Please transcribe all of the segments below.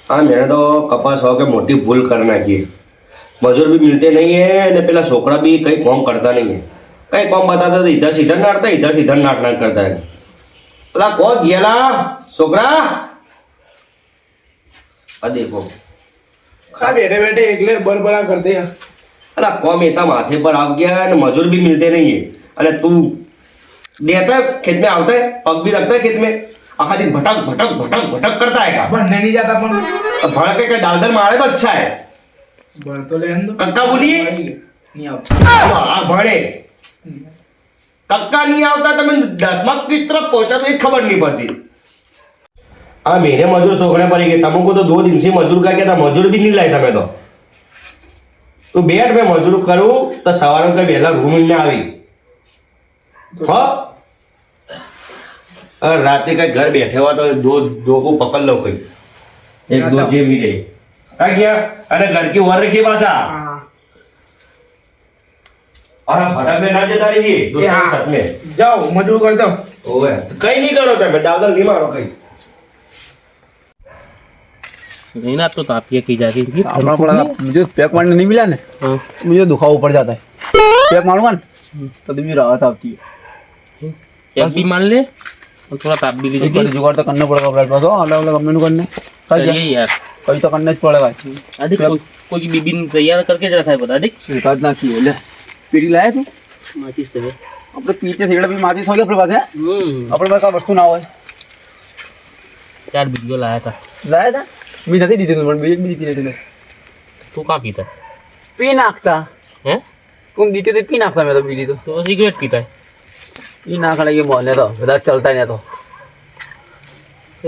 हाँ मैंने तो कपास हो के मोटी भूल कर नाखी है। मजूर भी मिलते नहीं है ने पेला छोकरा भी कई काम करता नहीं है। कई काम बताता तो इधर से इधर नाटता इधर से इधर नाटना करता है। अला को गेला छोकरा आ देखो खा बैठे बैठे एकले बड़बड़ा करते हैं। अला कौम इतना माथे पर आ गया है मजूर भी मिलते नहीं है। अरे तू देता है खेत में आता है पग भी लगता है खेत में आखा दिन भटक भटक भटक भटक करता है का बनने नहीं जाता पण अब भड़क के डाल दर मारे तो अच्छा है। बन तो ले अंदर कक्का बोलिए नहीं आता। वाह भड़े कक्का नहीं आता तो मैं 10वां किस तरफ पहुंचा तो ये खबर नहीं पड़ती। हाँ मेरे मजूर सोखने पड़ेंगे तुमको तो 2 दिन से मजूर का क्या था मजूर भी नहीं लाया था मैं तो बैठ मैं मजूर करूं तो सवार का वेला रूम मिलने आई हाँ और रात का घर बैठे हुआ तो दो को पकड़ लो कोई एक दो जे मिले क्या किया अरे घर की वर रखी बासा और आप भटक में ना जता रही दूसरे के साथ में जाओ मजूर कर दो ओए कहीं नहीं करो तो मैं डाल नहीं मारो कहीं नहीं ना तो तापिया की जा रही थी अपना पड़ा मुझे पैक मारने नहीं मिला ना मुझे दुखाव ऊपर जाता है पैक मारूंगा ना तो भी राहत आती है एक भी मान ले और थोड़ा ताप भी लीजिए जुगाड़ तो करना पड़ेगा अपने पास अलग अलग अपने करने करिए यार कहीं तो करना ही पड़ेगा अधिक कोई बीबी ने तैयार करके रखा है बता देख शिकायत ना की ले पीढ़ी लाया तू माचिस तेरे अपने पीछे सेड़ा भी माचिस हो गया अपने पास है अपने पास का वस्तु ना हो यार वीडियो लाया था लाया था मी नहीं दी थी तुम भी दी थी तू कहाँ पीता पी नाखता है तुम दी थी पी नाखता मैं तो बीड़ी तो सिगरेट पीता है पी नाख लगी मोहल्ले तो बता चलता नहीं तो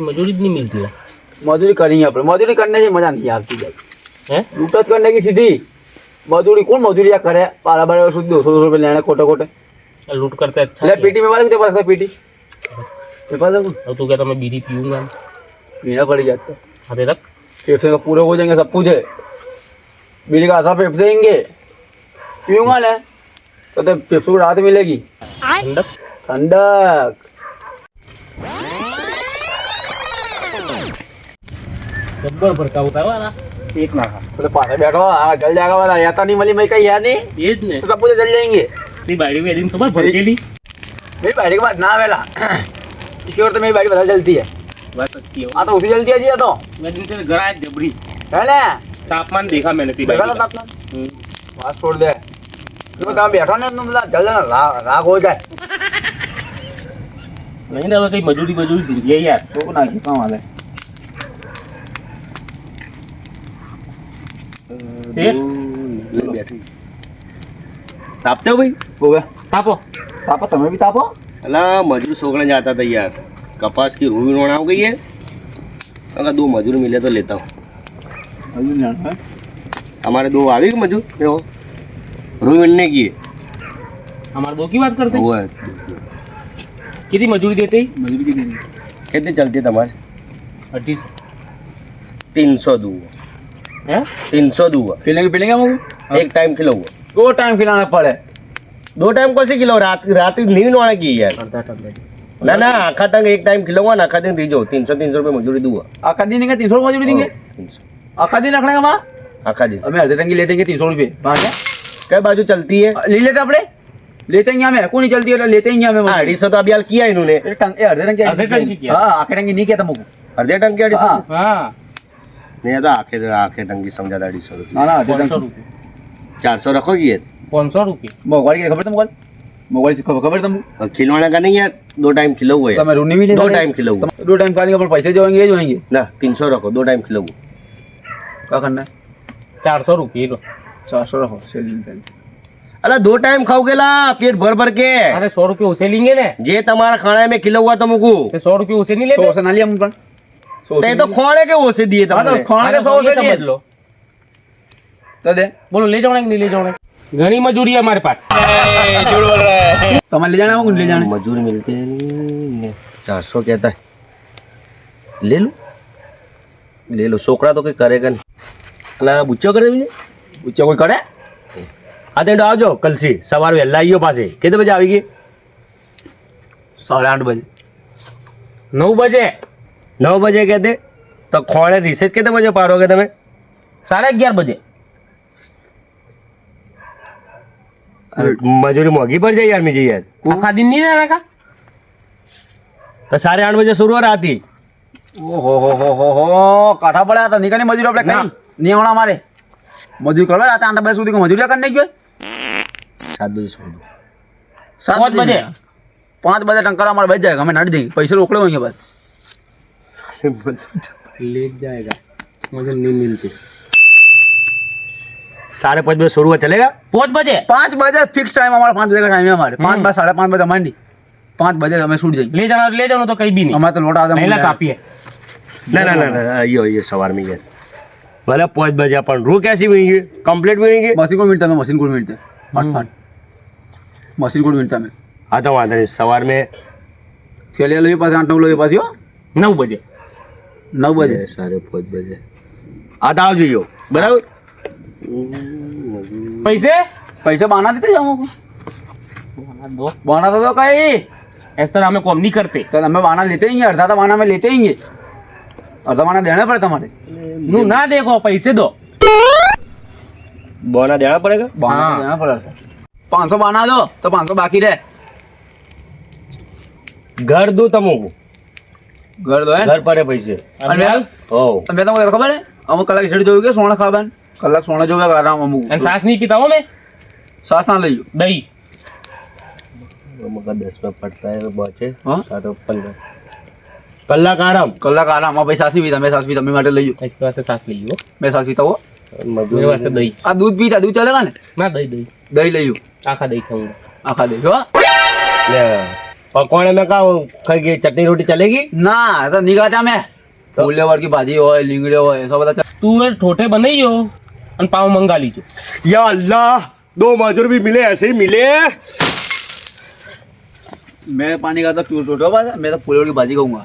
मजदूरी नहीं मिलती है मजदूरी करेंगे अपने मजदूरी करने से मजा नहीं आती जब हैं लूटत करने की सीधी मजदूरी कौन मजदूरी या करे पारा बारा 200 रुपये लेने कोटे कोटे लूट करते अच्छा ले पीटी में वाले पास पीटी मेरे पास और तू कहता मैं बीड़ी पीऊंगा पीना पड़ जाता हाथे रख पेप्से का पूरे हो जाएंगे सब कुछ है बीड़ी का आशा पेप्सेंगे पीऊंगा ना तो पेप्से को रात मिलेगी ठंडक ठंडक गब्बर भड़का होता है वाला एक ना खा तो पास बैठो जल जाएगा वाला या तो नहीं मिली मैं कहीं याद नहीं ये ने तो सब कुछ जल जाएंगे ती बाड़ी में दिन खबर भर के ली मेरी बाड़ी के बाद ना वेला इसी और तो मेरी बाड़ी बदल जलती है बात सच्ची हो हाँ तो उसी जलती है जी तो मैं दिन से घर आया जबरी है ना तापमान देखा मैंने ती देखा बाड़ी था का। अपना बात छोड़ दे तो कहाँ बैठो ना तुम जल जाना राग हो जाए नहीं ना कहीं मजदूरी गिर गया यार तो ना की कहाँ वाले तापते हो भाई हो गया तापो तापो तुम्हें भी तापो अला मजूर सोखने जाता था यार कपास की रूई रोना हो गई है अगर 2 मजूर मिले तो लेता हूँ अभी नहीं जाना है हमारे 2 आ गए मजूर देखो रूई मिलने की है हमारे दो की बात करते वो है कितनी मजदूरी देते ही मजदूरी की नहीं कितनी चलती है तुम्हारे 300 दूंगा हैं 300 दूंगा पीलेंगे हम एक टाइम खिलाऊंगा 2 टाइम खिलाना पड़े 2 टाइम कैसे खिलाओ रात नींद नोना की यार ना ना आखा तक एक टाइम खिलाऊंगा ना आखा दिन दीजो 300 रुपये मजदूरी दूंगा आखा दिन देंगे 300 मजदूरी देंगे 300 आखा दिन रखने का माँ आखा दिन हमें अर्धे टंकी ले देंगे 300 रुपये बाहर क्या बाजू चलती है ले लेते अपने लेते हैं हमें कौन नहीं चलती है लेते हैं हमें 250 तो अभी हाल किया इन्होंने अर्धे टंकी किया। हाँ आखे टंकी नहीं किया था मुझको अर्धे टंकी 250 हाँ। हाँ नहीं था आखे टंकी समझा था 250 रुपये ना ना अर्धे 500 टंकी रुपये 400 रखोगी ये 500 रुपये मोबाइल की खबर था मोबाइल से खबर था और खिलवाने का नहीं यार 2 टाइम खिलाऊंगा तो मैं रूनी भी 2 टाइम खिलाऊंगा 2 टाइम खाने पर पैसे जो होंगे ये जो होंगे ना 300 रखो 2 टाइम खिलाऊंगा क्या करना है 400 रुपये लो 400 रखो सेल अला 2 टाइम खाओगे ला पेट भर भर के अरे 100 रुपये उसे लेंगे ना जे तुम्हारा खाना में खिलाऊंगा तुमको तो 100 रुपये उसे नहीं सौ लेते से ना लिया मुझ पर ते तो खोने के वो से दिए हाँ तो तुमने खाने के 100 से लिए समझ लो तो दे बोलो ले जाओ कि नहीं ले जाओ घनी मजदूरी है हमारे पास झूठ बोल रहा है तो ले जाना है ले जाना है मजदूर मिलते नहीं 400 कहता है ले लो सोकड़ा तो कोई करेगा नहीं अला बुच्चो करे मुझे ऊंचा कोई करे आते आवजो कल से सवार वेला आइयो पासे कितने बजे आवेगी 8:30 बजे 9 बजे 9 बजे कहते તો ખોળે રિસેસ કેટલા બજે પાડો કે તમે 11:30 બજે. મજૂરી મોંઘી પડી જાય યાર મીજી યાર આખા દિન નહીં રહ્યા કા? તો 8:30 બજે શરૂઆત હતી. ઓહો કાઠા પડ્યા હતા નીકળની મજૂરી આપણે કઈ નિયમણા મારે મજૂરી કરવા રાતે 8 બજે સુધી મજૂરી કરી નહીં ગયો 7 બજે શરૂ 5 બજે. 5 બજે ટંકરા અમારે બચ જાય અમે નડી જઈએ પૈસા રોકડે હોય બસ लेट जाएगा मुझे नहीं मिलती 5:30 बजे शुरुआत चलेगा 5 બજે. 5 બજે ફિક્સ ટાઈમ અમારે 5 બજે का टाइम है हमारे 5 बजे 5:30 बजे માંડી 5 બજે અમે છૂટ જઈએ ले जाना तो कहीं भी नहीं. અમારે તો લોટા આવતા नहीं ला काफी है. ना ये सवार में ये भले 5 बजे अपन रू कैसी मिलेंगे कंप्लीट मिलेंगे मशीन को मिलता है मशीन को मिलता है फट मशीन को मिलता है हाँ तो वादा नहीं सवार में खेले लो पास 8 9 लो पास 9 બજે. 9 बजे 5:30 बजे आता आओ जो बराबर पैसे पैसे बना देते जाओ दो. बना तो कहीं ऐसा तरह हमें कॉम नहीं करते. तो हमें बाना लेते ही अर्धा तो बाना में लेते ही अर्धा बाना देना पड़ता हमारे नू ना देखो पैसे दो. बोना देना पड़ेगा बाना हाँ. देना पड़ता 500 बाना दो तो 500 बाकी रहे घर दो तमको घर दो है घर पड़े पैसे અને હાલ ओ તમે તો મને ખબર હે અમુક કલાક છેડી જોયું કે સોના ખાવાનું કલાક સોના જોવે આરામ અમુક અને સાસ નહીં પીતા હો મેં. સાસ ના લઈ દહીં मगर 10 में पड़ता है बचे हाँ? 15 कलाक आराम કલાક આરામ આ ભાઈ સાસ નહીં પીતા મેં સાસ પીતા મેં માટે લઈ इसके वास्ते सास ली हो. મેં સાસ પીતા હો मेरे वास्ते दही. આ દૂધ પીતા દૂધ ચાલેગા ને ना दही दही દહીં લઈ आखा दही खाऊंगा. આખા દહીં હો पकौड़े में का खाई की चटनी रोटी चलेगी ના એ તો નિગાચા મેં ફૂલેવર की भाजी હોય લીંગડે હોય એ सब બધા तू ये ठोठे बनाइयो અને પાવ મંગા લીજો. या अल्लाह 2 मजदूर भी मिले ऐसे ही मिले मैं पानी का तो प्योर टोटो बात मैं तो फूलेवर की भाजी खाऊंगा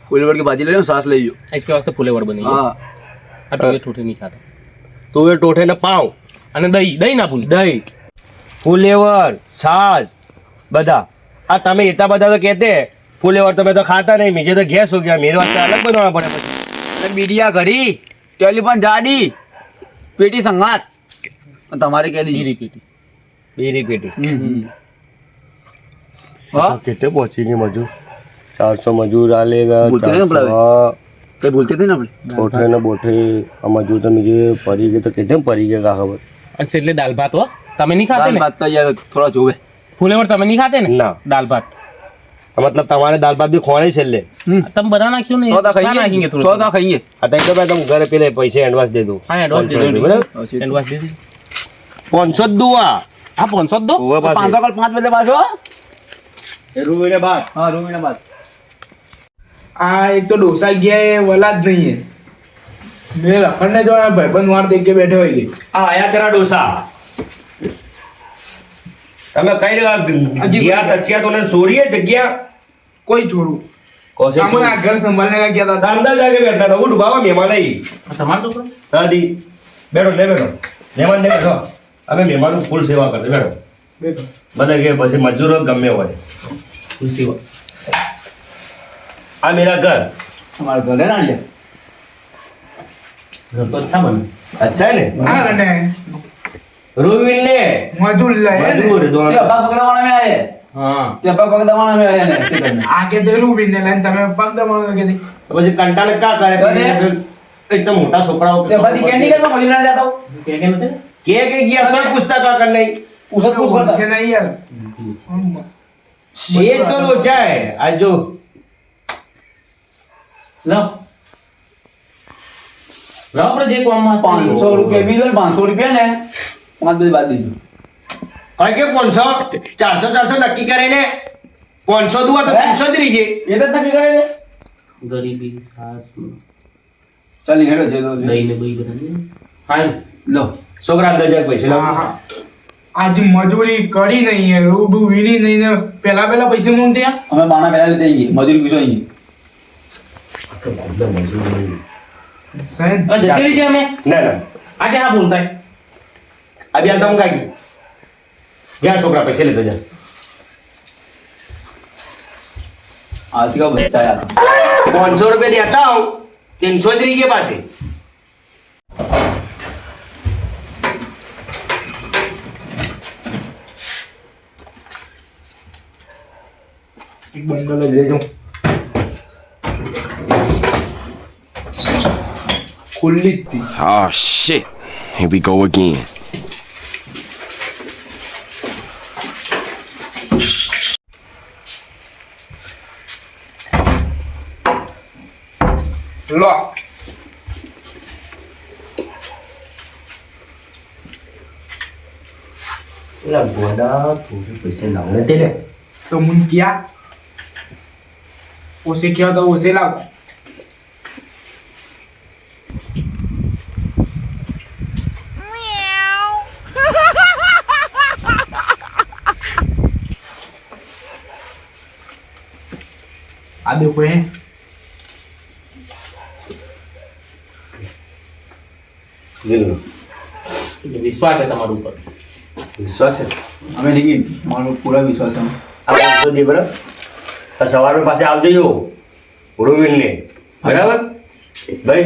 फूलेवर की भाजी ले सास ले इसके वास्ते फुलेवर बनाइयो. हाँ આ તો એ ઠોઠે નહીં ખાતા. तो ये टोठे ने पाव અને દહીં દહીં ના ભૂલી. दही फुलेवर छाछ बदा आ तमे इतना बता तो कहते फुलेवर तो मैं तो खाता नहीं मुझे तो गैस हो गया मेरे वास्ते अलग बनवाना पड़े અને બીડિયા ઘડી ટેલિફોન જાડી પેટી સંગાત અને તમારે કહી દીધી બીરી પીટી. मेरी पेटी हाँ कितने पहुंचेगी मजदूर 400 मजदूर डालेगा बोलते नहीं ना कहीं बोलते थे ना આપણે ठोठे न बोठे आ मजदूर तो मुझे पड़ी गए तो कितने पड़ी गए का खबर અને એટલે દાલ ભાત હો તમે નહીં ખાતે દાલ ને ભાત તો યાર થોડા જોવે ફુલેવર તમે નહીં ખાતે ને ના. દાલ ભાત मतलब तुम्हारे दाल भात भी खोने से ले તમે બધા નાખ્યું ને ચોથા ના નાખીએ ખાઈએ થોડું ચોથા ખાઈએ आता तो मैं तुम घर पे पैसे एडवांस दे दो હા એડવાન્સ દે 500 દો बराबर એડવાન્સ દે દો 500 दुआ હા 500 દો वो पास 500 कल 5 बजे पास हो रूबी बात हाँ रूम में बात આ એક તો ડોસા ગયા એ વલા જ નહીં હે મેં લખણને જો આ ભાઈબંધ વાળ દેખ કે બેઠે હોય ગઈ आ आया तेरा डोसा તમે કઈ ગયા તચિયા તો ને છોડીએ જગ્યા કોઈ છોડું કોસે આપણે આ ઘર સંભાળને કા ગયા હતા અંદર જાકે બેઠા હતા ઉઠ બાવા મહેમાન આવી આ તમારો છોકરો દાદી બેઠો લે બેઠો મહેમાન ને બેઠો અમે મહેમાનનું ફૂલ સેવા કરते બેઠો બેઠો બધા કે પછી મજૂરો ગમે હોય ખુશી હો આ મેરા ઘર हमारे घर है ना ये ઘર તો અચ્છા બને अच्छा है ने આ અને रोविन ने મજૂર લાય मजबूर ते दोनों अब्बा पकड़वाना में आए હા ते अब्बा पकड़वाना में आए हैं ठीक है આ કે તે રૂબીન ને લઈને તમે પગ દબાણો કે દી પછી કંટાળ કા કરે તો ને? एकदम मोटा छोकरा ते अब्बा दी कैंडी का मजूरी लेने जाता हूँ કે કે નથી के गया कोई पूछता का कर नहीं पूछत पूछ કે करता નહીં યાર ये तो लोचा है आज जो લાવ લાવ આપણે જે કોમમાં 500 रुपये भी दो 500 रुपया ने 5 बजे बाद दीजिए कह के 500 400 400 नक्की करे ने 500 दुआ तो 300 જ રહી ગઈ ये तो नक्की करे दे ગરીબી સાસ चल हेडो जे दो દહીં ને બઈ બધા હા लो છોકરા અંદર જાય પૈસા હા, હા. आज मजूरी करी नहीं है रूबू वीणी नहीं ने पहला पहला पैसे मांगते हैं हमें बाना पहले लेते ही मजूरी पूछेंगे शायद જતી રહી છે અમે ના ના આજે હા બોલતા है अभी आता हूँ काकी क्या छोकरा पैसे लेते जा आज का बच्चा यार 500 रुपये देता हूँ 300 જ રહી ગયા પાસે. એક બંડલ જ લેજો. ખુલ્લી જ હતી. Oh shit. Here we go again. લો પેલા ગોડા થોડું પૈસા લાવને તે ને. તો મુન ક્યાં ઓસે ક્યાં તો ઓસે લાવ. આ દેખો હે વિશ્વાસ છે તમારા ઉપર. વિશ્વાસ છે. અમે નહીં મારો પૂરા વિશ્વાસ છે આ 500 દે બરાબર. આ સવારમાં પાસે આવજો જો રોવિનને બરાબર ભાઈ.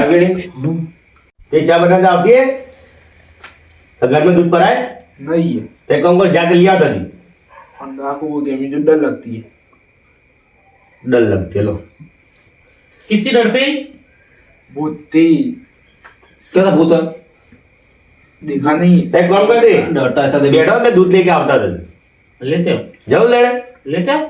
આગળ તે ચા બનાવતા આવતી है घर में दूध भरा है नहीं है. तो एक काम कर जाके लिया था दी. अंदर आपको वो गेमिंग जो डर लगती है. डर लगती है लो. किससे डरते हैं? भूतती क्या था भूत देखा नहीं. तो एक काम कर दे डरता था बैठो मैं दूध लेके आवता था. लेते हो? जाओ लेने. लेते हो?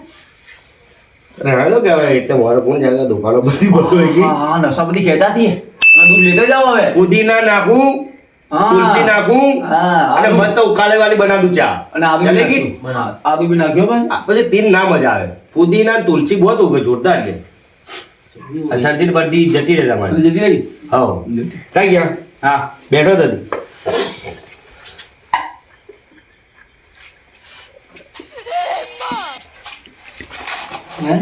रहना दो क्या है इतना मारो कौन जाएगा दुकानों पर ही बतो है हाँ हाँ नशा बधी खेचाती है मैं दूध लेते जाओ હવે पुदीना नाखूं हाँ। तुलसी नाखूं हाँ, અને आदू। मस्त उकाले वाली बना दूं चा. અને આદુ બી चलेगी? નાખ્યો. આદુ બી નાખ્યો બસ પછી 3 ના મજા આવે. પુદીના તુલસી बहुत हो गए जोरदार है. सर्दी बर्दी जती रहता તો हमारे. જલ્દી રહી हाँ क्या गया. हाँ बैठो दादी. હે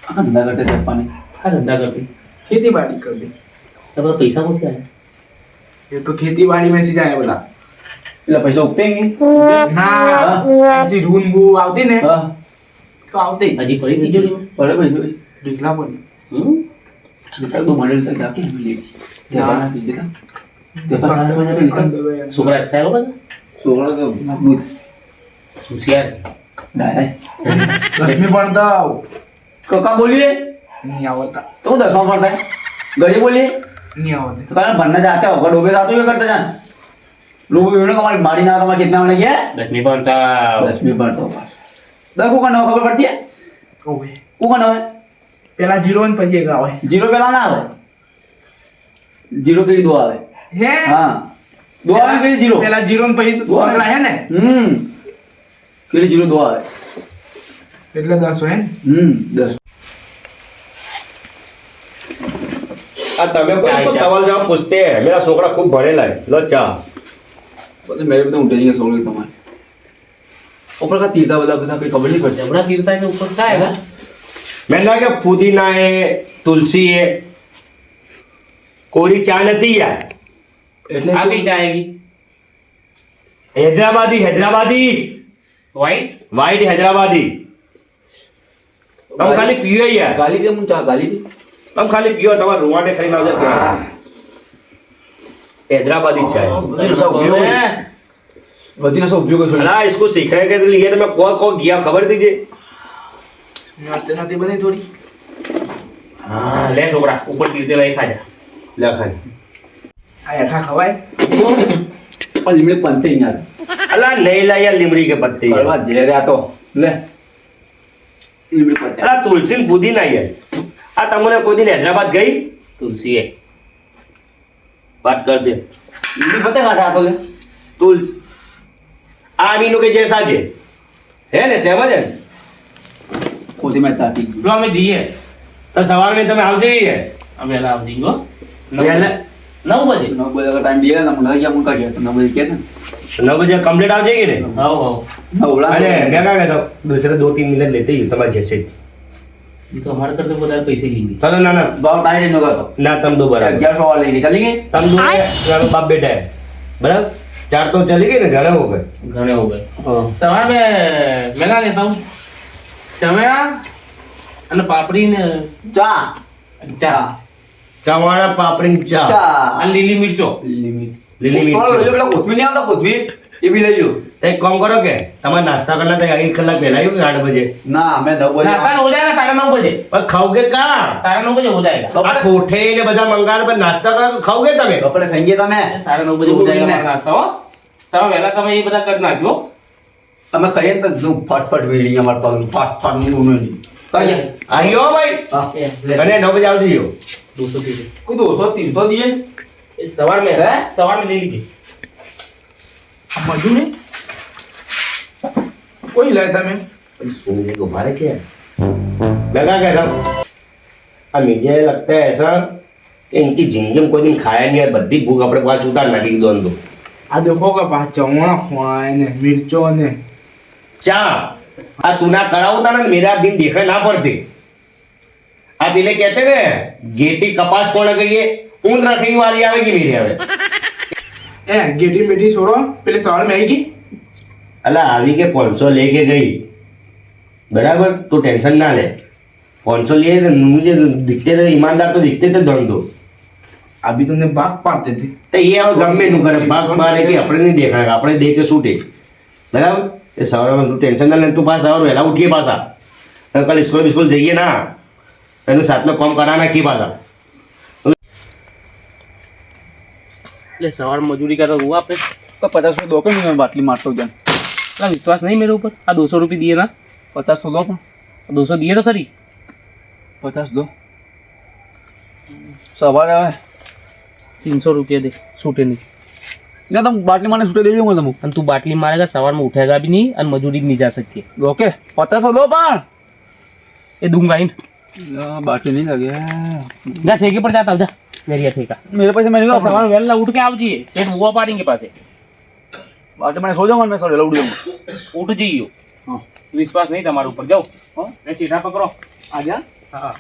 આ ધંધા કરતે તરફાની क्या धंधा करती? खेती बाड़ी कर दे. तब तो पैसा कौन से आया? ये तो खेती बाड़ी में से जाए बोला. પેલા પૈસા ઉગતેંગે ना ऐसी रून बू आवती ने હા तो आवती अजी पड़ी तिजोरी में. પડે પૈસા ढिकला पड़ी. निकल तो मॉडल तक जाके हम ले देवाना पीछे था देवाना में जाके निकल छोकरा अच्छा है वो बता. सोना तो दूध होशियार. डाय दसवीं पढ़ता काका बोलिए नहीं आवता. तो 10वां पढ़ता है गड़ी बोलिए नहीं आवता. तो कहना भरना चाहते हो अगर डूबे जाते हो क्या करते जान लोग भी उन्होंने हमारी बाड़ी ना हमारे कितना होने गया 10वीं पढ़ता. 10वीं पढ़ता होगा देखो का नाम खबर पड़ती है ओए वो का नाम है પેલા 0 ને પછી 1 આવે. जीरो पहला ना आवे जीरो के लिए दो आवे હે हाँ दो आवे के लिए जीरो પેલા 0 ને પછી દો આવે. 1 હે ને के लिए जीरो दो आवे એટલે 10 હે. 10 આ તમે કોઈ इसको सवाल जवाब पूछते हैं. मेरा छोकरा खूब भणेला है. लो चा. मतलब मेरे भी तो उठे नहीं सोने तुम्हारे ऊपर का तीरता बता कोई खबर नहीं पड़ती जबड़ा गिरता है तो ऊपर क्या आएगा? मैंने कहा कि पुदीना है तुलसी है कोरी चा नहीं यार. એટલે आ गई जाएगी. हैदराबादी व्हाइट. वाइट हैदराबादी. हम खाली पियो ही यार. गाली दे मुझे गाली दे हम खाली पियो તમારા રૂવાટે ખાઈ લાવજો. हैदराबादी चाय. बदी ना सब उपयोग कर अला इसको सीखने के लिए तो मैं कौन गया खबर दीजिए. નાસ્તે નાસ્તે બની થોડી. हाँ ले छोकरा ऊपर गिरते रहे खा जा. ला खाई. આ હેઠા ખવાય. पर लिमड़े बनते ही यार अला नहीं ला यार लिमड़ी के पत्ते. कड़वा जेर आ तो ले लिमड़े पत्ते अला तुलसी ने पुदीना है. आ तमने कोई दिन हैदराबाद गई तुलसी है. बात कर दे. लिमड़े पत्ते कहाँ था तो ले तुलसी आ मीनू के जैसा है ने समझ है. कोती में चाटी लो हमें जी है. तो सवार में તમે આવજો ही है. अब वेला आ जाएंगे. वेला 9 बजे. 9 बजे का टाइम दिया ना मुंडा क्या मुंडा गया तो 9 बजे किया था 9 बजे कंप्लीट आ जाएगी रे. आओ आओ. ना बोला अरे मैं क्या कहता हूँ दूसरे 2-3 मिनट लेते ही तुम्हारे जैसे. ये तो हमारे करते बहुत पैसे लेंगे. चलो ना ना बाप टाइम नहीं होगा तो ना तुम दो बराबर. 1100 वाले लेके चलेंगे तुम दो मेरा बाप बेटा है बराबर. 4 तो चली गई ना, घने हो गए। घने हो गए हाँ सवार में मैं ना लेता हूँ चमेला અને પાપડી ને चा ચા चवाणा पापड़ी चा, चा અને લીલી મિર્ચો लिमिट લીલી और मिर्ची। ये वाला कोथमीर नहीं आता कोथमीर ये भी ले लो तो एक काम करो के तुम्हारा नाश्ता करना था 1 कलाक पहला ही 8 बजे। ना मैं 9 बजे नाश्ता हो जाएगा 9:30 बजे पर खाओगे कहाँ? 9:30 बजे हो जाएगा आ कोठे ने બધા મંગાણ પર નાસ્તા કરો તો ખાઓગે તમે? कपड़े खाएंगे तो मैं 9:30 बजे हो जाएगा મારો નાસ્તા હો સવા વહેલા તમે એ બધા કરી નાખ્યો તમે ખાઈએ તો જો ફટફટ વેડી અમાર પાઉં ફટફટ નું નહીં કઈ આયો ભાઈ, हां અને 9 બજે આવજો। 200 की કોઈ 200 300 दिए सवार में ले लीजिए મજૂરી કોઈ લાય તમે सुनने को मारे क्या लगा क्या था? अब मुझे लगता है ऐसा कि इनकी जिंदगी में कोई दिन खाया नहीं है, बद्दी भूख अपने पास उतार नाटी दो अंदो। આ દેખો કે પા ચવણા ખોણાય ને મિર્ચો ને चा आ तू ना करा होता ना मेरा दिन देखने ना पड़ते। आप इन्हें कहते ना गेटी कपास कोण गई है, ऊन रखने वाली आवेगी मेरे आवे। એ ગેટી બેટી છોડો પેલે સવાલ में आएगी अला आवी के 500 लेके गई बराबर, तो टेंशन ना ले। 500 लिए तो मुझे दिखते थे ईमानदार, तो दिखते थे धंधो। अभी तुमने बाग पाते थे तो ये और गमे नु करे बाग मारे कि अपने नहीं देखना, अपने देख के शूटे बराबर। ये सवार में तू टेंशन ना ले, तू पास और वेला उठिए पासा तो कल स्कूल जाइए ना, तेन साथ में काम कराना की पासा। એટલે સવાર મજૂરી કરવા હું આપણે तो 50 रुपए दो के मैं बाटली मारता हूं जान ના વિશ્વાસ નહીં मेरे ऊपर આ 200 रुपये दिए ना 50 तो दो पण 200 दिए तो खरी 50 दो सवारे आवे 300 रुपये दे छूटे नहीं ना तुम बाटली मारने छूटे दे दूंगा तुम અને તું બાટલી મારેगा सवार में उठेगा भी नहीं और मजूरी भी नहीं जा सकती ओके 50 तो दो पण ये दूंगा ही बाटली नहीं लगे जा ठेके पर जाता हूँ जा मेरी ये ठेका मेरे पैसे मैं नहीं लाता सवार वेला उठ के आवजी सेठ हुआ पाड़ेंगे पासे बाटली मैंने सो जाऊंगा मैं सो उड़ जाऊंगा उठ जाइयो हाँ विश्वास नहीं तुम्हारे ऊपर जाओ मैं सीधा पकड़ो आ जा हाँ